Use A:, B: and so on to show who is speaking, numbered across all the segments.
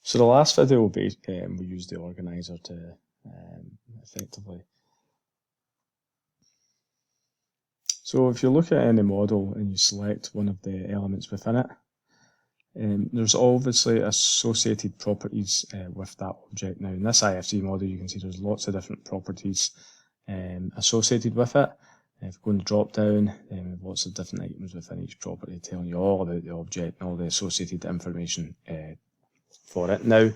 A: So the last video we used the organizer to effectively. So if you look at any model and you select one of the elements within it, there's obviously associated properties with that object. Now in this IFC model you can see there's lots of different properties associated with it. If you go in the drop down, we have lots of different items within each property telling you all about the object and all the associated information for it. Now,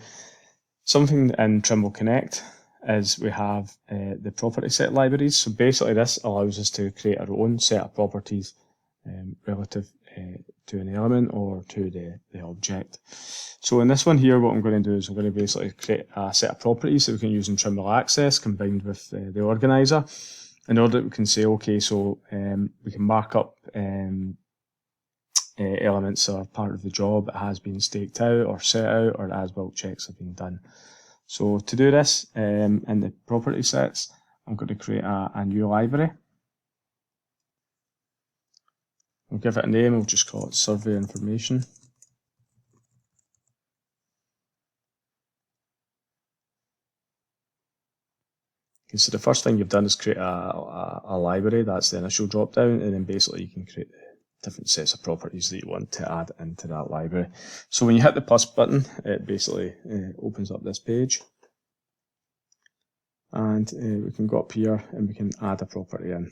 A: something in Trimble Connect is we have the property set libraries. So basically this allows us to create our own set of properties relative to an element or to the object. So in this one here, what I'm going to do is I'm going to basically create a set of properties that we can use in Trimble Access combined with the organizer in order that we can say, okay, so we can mark up elements that are part of the job that has been staked out or set out, or as-built checks have been done. So to do this, in the property sets, I'm going to create a new library. We'll give it a name, we'll just call it survey information. Okay, so the first thing you've done is create a library. That's the initial drop down, and then basically you can create different sets of properties that you want to add into that library. So when you hit the plus button, it basically opens up this page, and we can go up here and we can add a property in.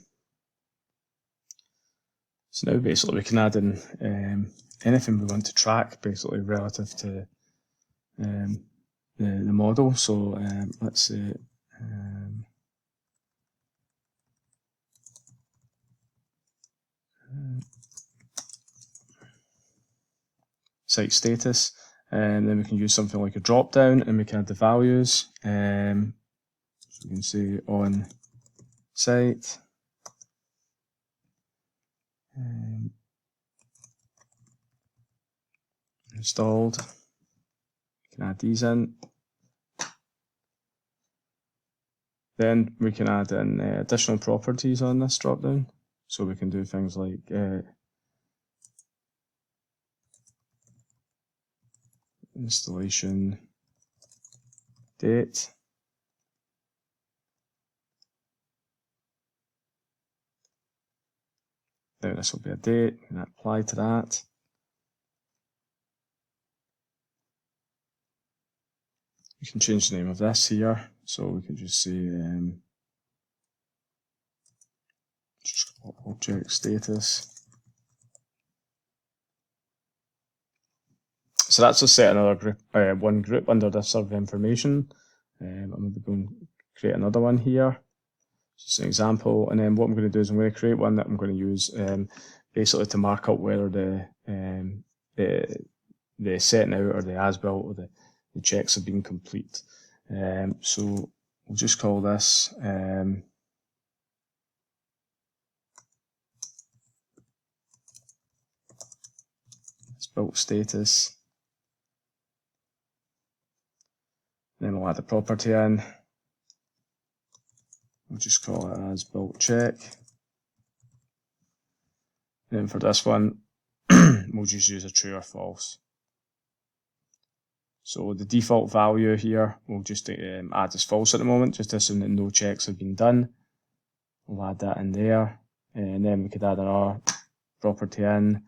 A: So now basically we can add in anything we want to track, basically relative to the model. So let's say site status, and then we can use something like a drop down and we can add the values. So we can say on site, installed. We can add these in. Then we can add in additional properties on this drop down. So we can do things like installation date. Now this will be a date, we can apply to that. We can change the name of this here, so we can just say just object status. So that's just set another group, one group under this survey information. I'm going to go and create another one here, just an example. And then what I'm going to do is I'm going to create one that I'm going to use basically to mark up whether the setting out or the as-built or the checks have been complete. So we'll just call this as-built status. Then we'll add a property in. We'll just call it as-built check. Then for this one, we'll just use a true or false. So the default value here, we'll just add as false at the moment, just to assume that no checks have been done. We'll add that in there, and then we could add another property in,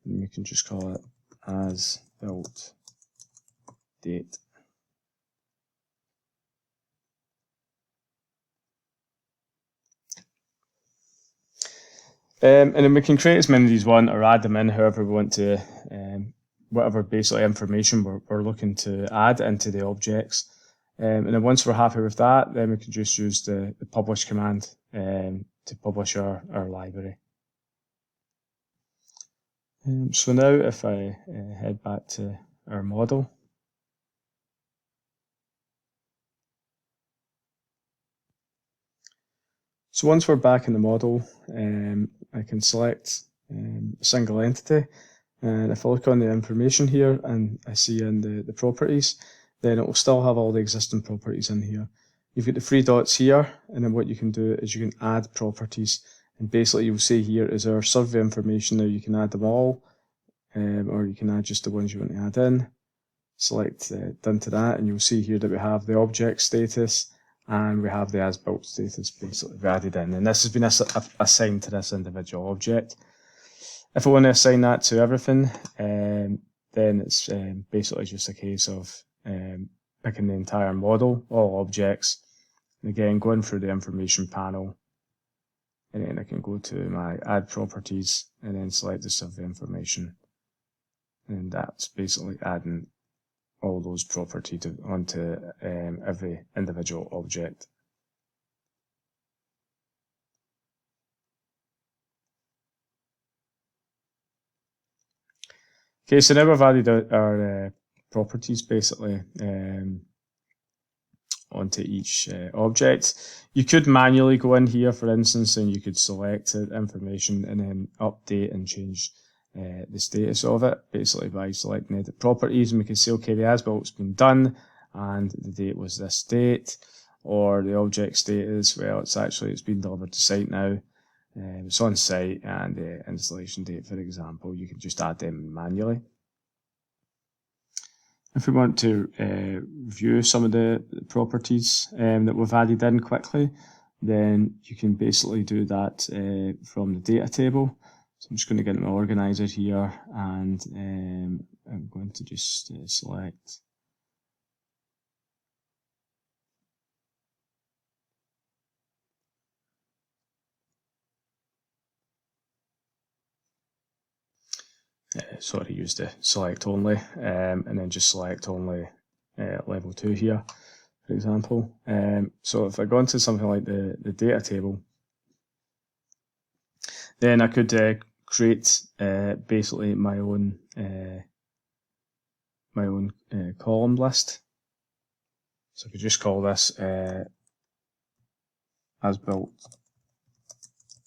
A: and we can just call it as-built date. And then we can create as many as these want or add them in however we want to, whatever basically information we're looking to add into the objects. And then once we're happy with that, then we can just use the publish command to publish our library. So now if I head back to our model, so once we're back in the model, I can select a single entity, and if I look on the information here and I see in the properties, then it will still have all the existing properties in here. You've got the three dots here, and then what you can do is you can add properties, and basically you'll see here is our survey information. Now you can add them all, or you can add just the ones you want to add in. select done to that, and you'll see here that we have the object status and we have the as built status basically added in, and this has been assigned to this individual object. If I want to assign that to everything, then it's basically just a case of picking the entire model, all objects, and again going through the information panel, and then I can go to my add properties and then select the survey information, and that's basically adding all those properties onto every individual object. Okay, so now we've added our properties basically onto each object. You could manually go in here, for instance, and you could select the information and then update and change the status of it, basically by selecting edit properties, and we can say, okay, the as-built's been done and the date was this date, or the object status, well, it's been delivered to site now, it's on site, and the installation date, for example, you can just add them manually. If we want to view some of the properties that we've added in quickly, then you can basically do that from the data table. So I'm just going to get my organizer here, and I'm going to just select use the select only, and then just select only level 2 here, for example. So if I go into something like the data table, then I could create basically my own column list. So I could just call this as built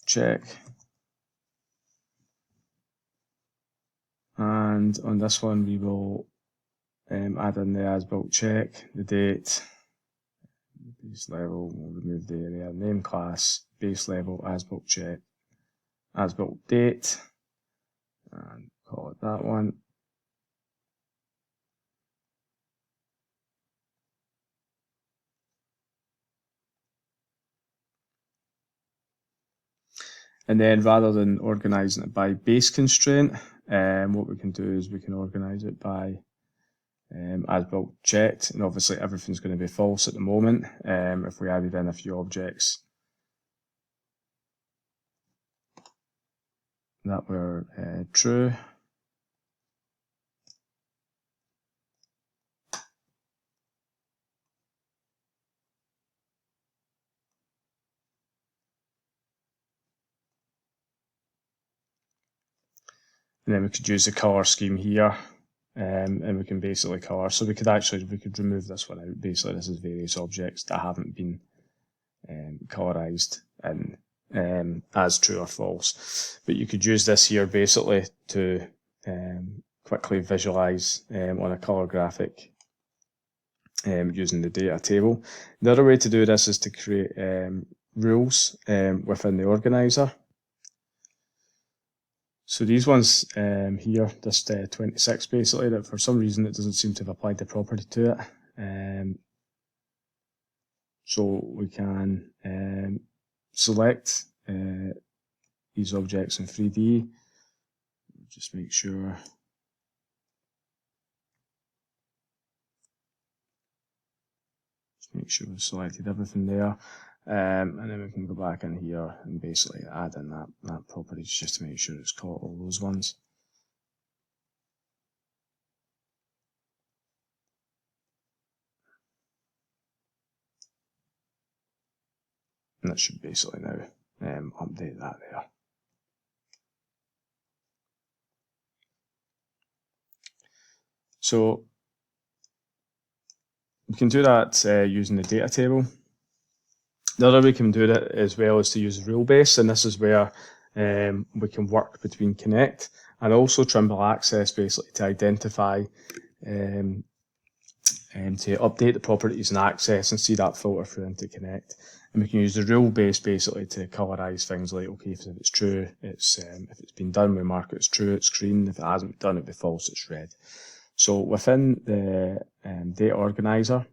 A: check, and on this one we will add in the as built check, the date, base level, we'll remove the area, name class, base level, as built check, as built date, and call it that one. And then rather than organising it by base constraint, what we can do is we can organise it by as built checked, and obviously everything's going to be false at the moment. If we added in a few objects that were true, and then we could use the colour scheme here, and we can basically colour. So we could remove this one out. Basically, this is various objects that haven't been colourised in as true or false. But you could use this here basically to quickly visualise on a colour graphic using the data table. The other way to do this is to create rules within the organiser. So these ones here, this 26 basically, that for some reason it doesn't seem to have applied the property to it. So we can select these objects in 3D. Just make sure. Just make sure we've selected everything there. And then we can go back in here and basically add in that property just to make sure it's caught all those ones. And that should basically now update that there. So we can do that using the data table. The other way we can do that as well is to use rule base, and this is where we can work between connect and also Trimble access basically to identify and to update the properties in access and see that filter through into connect. And we can use the rule base basically to colorise things like, okay, if it's true, if it's been done, we mark it as true, it's green. If it hasn't been done, it'll be false, it's red. So within the data organizer,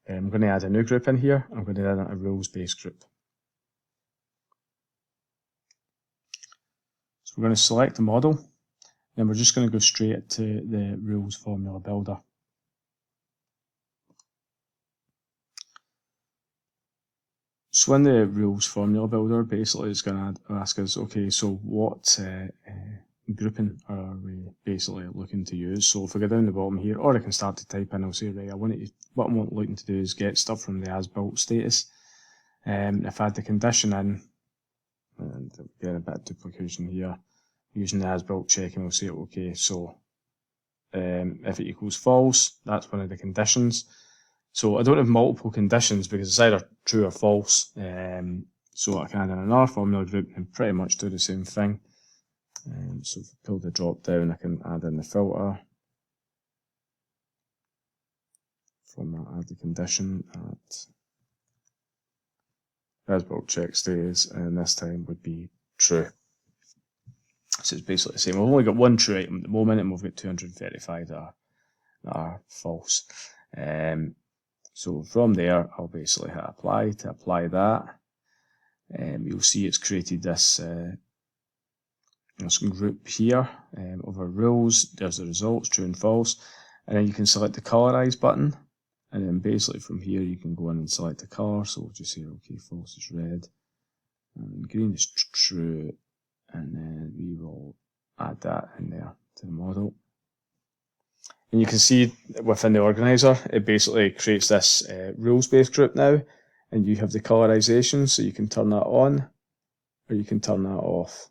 A: I'm going to add a new group in here. I'm going to add a rules-based group. So we're going to select the model, and we're just going to go straight to the rules formula builder. So in the rules formula builder, basically it's going to ask us, okay, so what grouping are we basically looking to use? So if we go down the bottom here, or I can start to type in, I'll say, right, what I'm looking to do is get stuff from the as-built status. If I had the condition in, and get a bit of duplication here, using the as-built check, and we'll say, okay, so if it equals false, that's one of the conditions. So I don't have multiple conditions because it's either true or false. So I can add in another formula group and pretty much do the same thing. So if I pull the drop down, I can add in the filter. From that, add the condition at as-built check stays, and this time would be true. So it's basically the same. We've only got one true item at the moment, and we've got 235 that are false. So from there, I'll basically hit apply to apply that. You'll see it's created this group here of our rules. There's the results, true and false. And then you can select the colourise button. And then basically from here, you can go in and select the colour. So we'll just say, okay, false is red. And green is true. And then we will add that in there to the model. And you can see within the organizer, it basically creates this rules-based group now, and you have the colorization, so you can turn that on, or you can turn that off.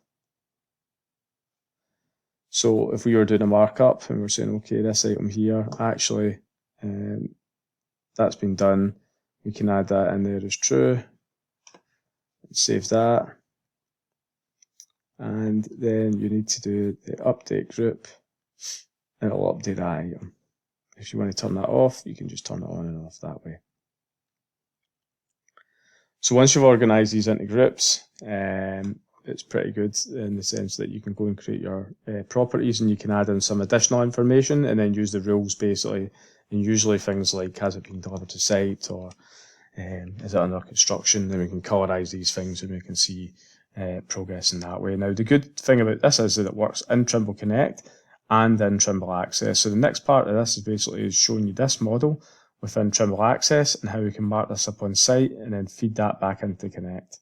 A: So if we were doing a markup, and we're saying, okay, this item here, actually, that's been done, we can add that in there as true, save that, and then you need to do the update group, and it'll update that item. If you want to turn that off, you can just turn it on and off that way. So once you've organised these into groups, it's pretty good in the sense that you can go and create your properties, and you can add in some additional information and then use the rules basically, and usually things like has it been delivered to site, or is it under construction. Then we can colorise these things and we can see progress in that way. Now the good thing about this is that it works in Trimble Connect and in Trimble Access. So the next part of this is basically showing you this model within Trimble Access and how we can mark this up on site and then feed that back into Connect.